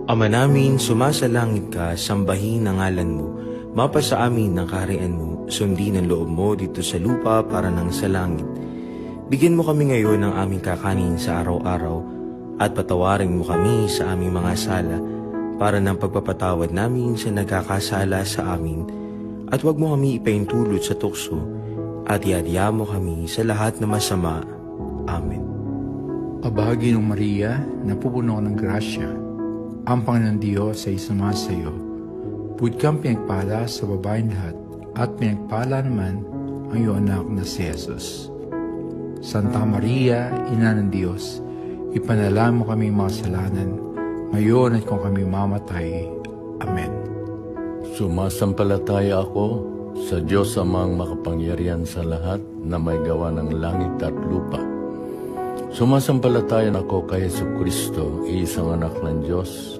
Ama namin, sumasalangit ka, sambahin ang ngalan mo. Mapasa amin ang kaharian mo, sundin ang loob mo dito sa lupa para nang sa langit. Bigyan mo kami ngayon ng aming kakanin sa araw-araw at patawarin mo kami sa aming mga sala para ng pagpapatawad namin sa nagkakasala sa amin. At huwag mo kami ipaintulot sa tukso at iadya mo kami sa lahat na masama. Amen. Kabahagi ng Maria, napupuno ng grasya, ang Panginoon Diyos ay sumasa iyo. Buod kang pinagpala sa babaeng lahat, at pinagpala naman ang iyong anak na si Jesus. Santa Maria, Ina ng Diyos, ipanalangin mo kami makasalanan, ngayon at kung kami mamatay. Amen. Sumasampalataya ako sa Diyos Amang makapangyarihan sa lahat na may gawa ng langit at lupa. Sumasampalataya ako kay Jesucristo, isang anak ng Diyos,